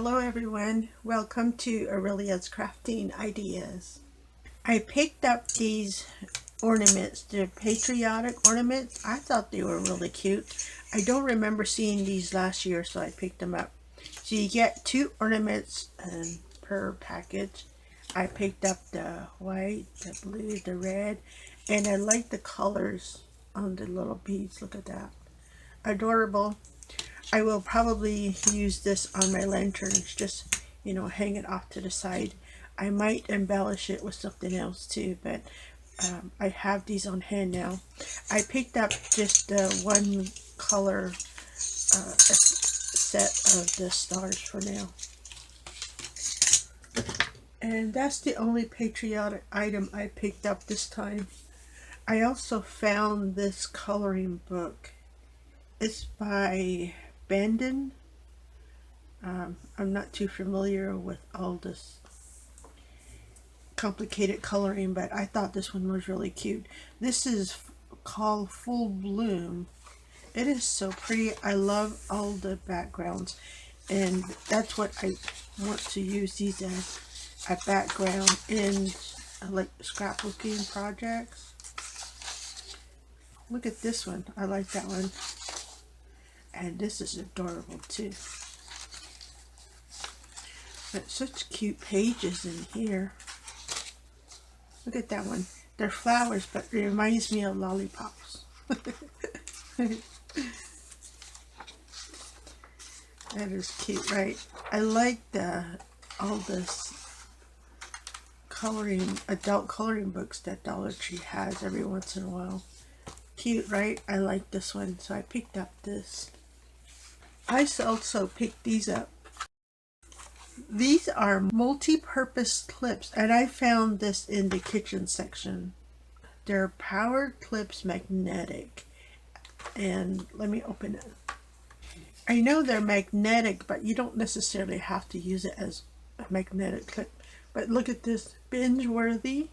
Hello everyone, welcome to Aurelia's Crafting Ideas. I picked up these ornaments, the patriotic ornaments. I thought they were really cute. I don't remember seeing these last year, so I picked them up. So you get 2 ornaments per package. I picked up the white, the blue, the red, and I like the colors on the little beads. Look at that. Adorable. I will probably use this on my lanterns, just, hang it off to the side. I might embellish it with something else too, but I have these on hand now. I picked up just the one color set of the stars for now. And that's the only patriotic item I picked up this time. I also found this coloring book. It's by Bandon. I'm not too familiar with all this complicated coloring, but I thought this one was really cute. This is called Full Bloom. It is so pretty. I love all the backgrounds, and that's what I want to use these as a background in like scrapbooking projects. Look at this one. I like that one. And this is adorable too. But such cute pages in here. Look at that one. They're flowers, but it reminds me of lollipops. That is cute, right? I like all this coloring, adult coloring books that Dollar Tree has every once in a while. Cute, right? I like this one, so I picked up this. I also picked these up. These are multi-purpose clips, and I found this in the kitchen section. They're powered clips, magnetic. And let me open it. I know they're magnetic, but you don't necessarily have to use it as a magnetic clip. But look at this, binge-worthy.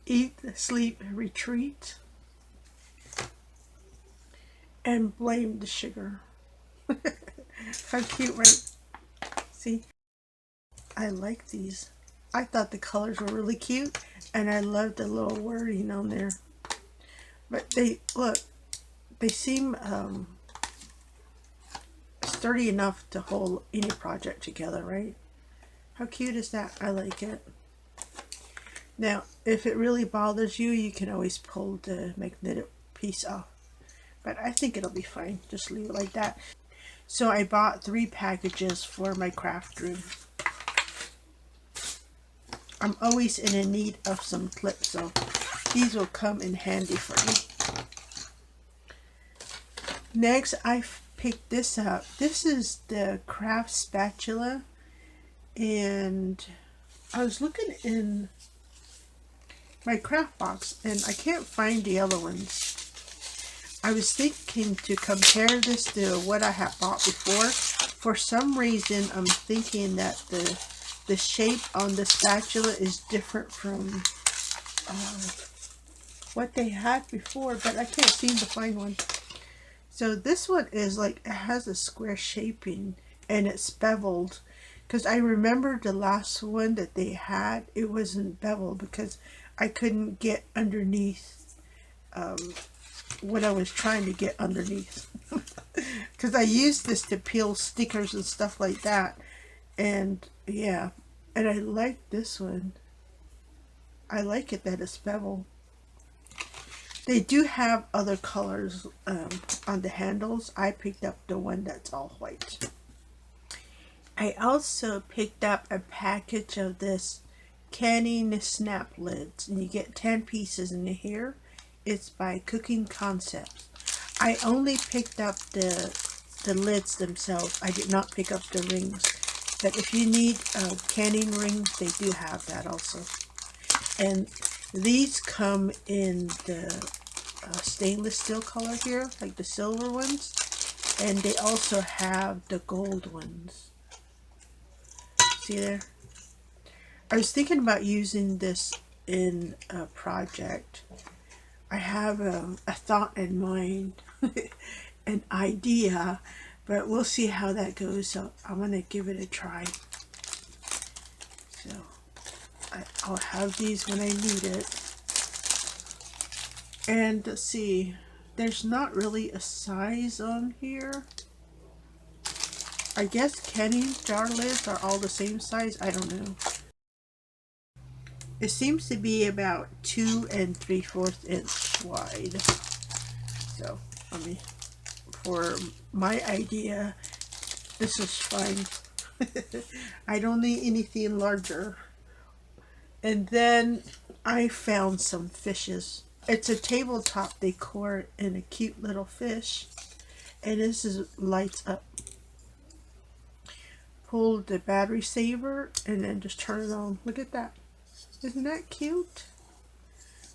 Eat, sleep, retreat. And blame the sugar. How cute, right? See? I like these. I thought the colors were really cute, and I love the little wording on there. But they seem sturdy enough to hold any project together, right? How cute is that? I like it. Now, if it really bothers you, you can always pull the magnetic piece off. But I think it'll be fine. Just leave it like that. So I bought 3 packages for my craft room. I'm always in a need of some clips, so these will come in handy for me. Next, I picked this up. This is the craft spatula, and I was looking in my craft box and I can't find the other ones. I was thinking to compare this to what I had bought before. For some reason, I'm thinking that the shape on the spatula is different from what they had before, but I can't seem to find one. So this one is like, it has a square shaping and it's beveled. Because I remember the last one that they had, it wasn't beveled because I couldn't get underneath what I was trying to get underneath. Because I used this to peel stickers and stuff like that. And yeah, and I like this one. I like it that it's beveled. They do have other colors on the handles. I picked up the one that's all white. I also picked up a package of this canning snap lids, and you get 10 pieces in here. It's by Cooking Concepts. I only picked up the lids themselves. I did not pick up the rings, but if you need canning rings, they do have that also. And these come in the stainless steel color here, like the silver ones, and they also have the gold ones. See there? I was thinking about using this in a project. I have a thought in mind, an idea, But we'll see how that goes. So I'm going to give it a try. So I'll have these when I need it. And let's see, there's not really a size on here. I guess canning jar lids are all the same size. I don't know. It seems to be about 2 3/4 inch wide. So, I mean, for my idea, this is fine. I don't need anything larger. And then I found some fishes. It's a tabletop decor and a cute little fish. And this is lights up. Pull the battery saver and then just turn it on. Look at that. Isn't that cute?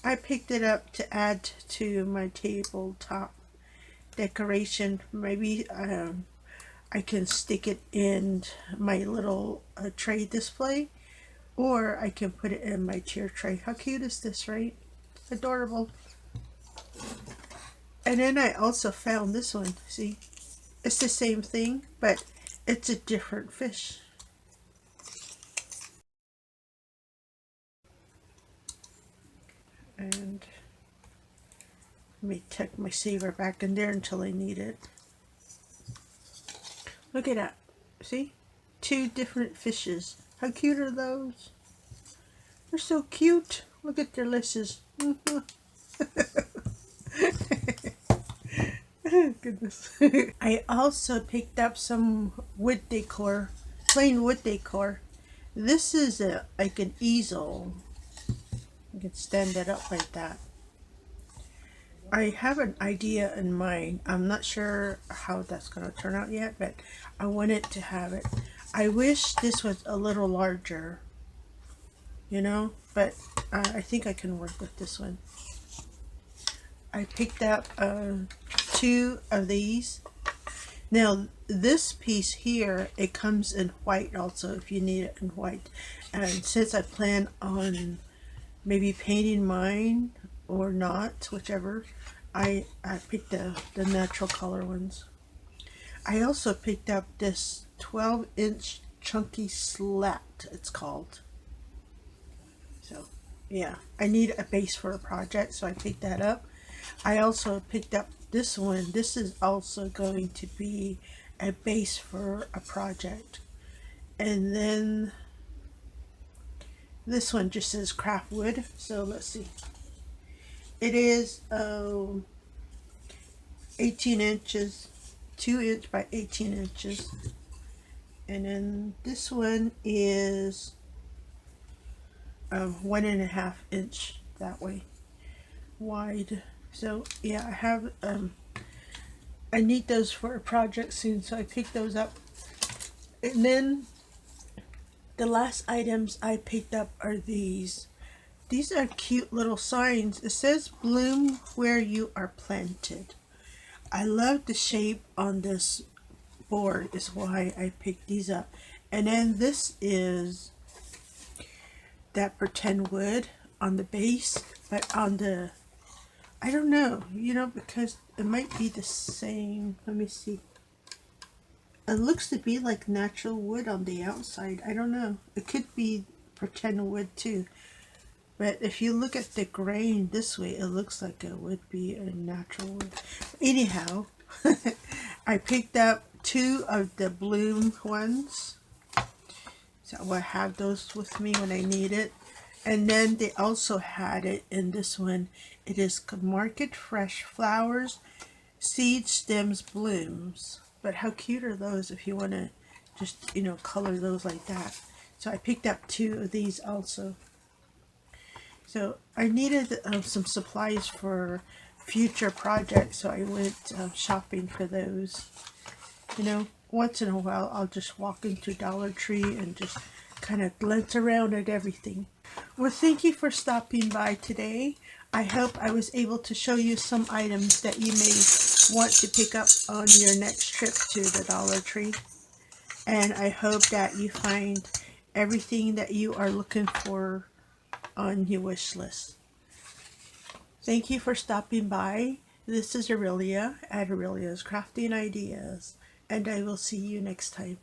I picked it up to add to my tabletop decoration. Maybe I can stick it in my little tray display, or I can put it in my chair tray. How cute is this, right? Adorable. And then I also found this one. See, it's the same thing, but it's a different fish. And let me tuck my saver back in there until I need it. Look at that. See? 2 different fishes. How cute are those? They're so cute. Look at their lisses. Goodness. I also picked up some wood decor, plain wood decor. This is like an easel. You can stand it up like that. I have an idea in mind. I'm not sure how that's going to turn out yet, but I wanted to have it. I wish this was a little larger, you know, but I think I can work with this one. I picked up 2 of these. Now this piece here, it comes in white also if you need it in white. And since I plan on maybe painting mine or not, whichever, I picked the natural color ones. I also picked up this 12-inch chunky slat, it's called. So yeah, I need a base for a project, so I picked that up. I also picked up this one. This is also going to be a base for a project. And then this one just says craft wood. So let's see. It is 18 inches, 2-inch by 18 inches. And then this one is 1.5 inch that way wide. So yeah, I have I need those for a project soon, so I picked those up. And then the last items I picked up are these. These are cute little signs. It says bloom where you are planted. I love the shape on this board, is why I picked these up. And then this is that pretend wood on the base, but on the, I don't know, you know, because it might be the same. Let me see. It looks to be like natural wood on the outside. I don't know. It could be pretend wood too. But if you look at the grain this way, it looks like it would be a natural wood. Anyhow, I picked up 2 of the bloom ones. So I will have those with me when I need it. And then they also had it in this one. It is Market Fresh Flowers, Seed Stems Blooms. But how cute are those if you want to just, you know, color those like that. So I picked up 2 of these also. So I needed some supplies for future projects, so I went shopping for those. You know, once in a while I'll just walk into Dollar Tree and just kind of glance around at everything. Well, thank you for stopping by today. I hope I was able to show you some items that you may want to pick up on your next trip to the Dollar Tree. And I hope that you find everything that you are looking for on your wish list. Thank you for stopping by. This is Aurelia at Aurelia's Crafting Ideas. and I will see you next time.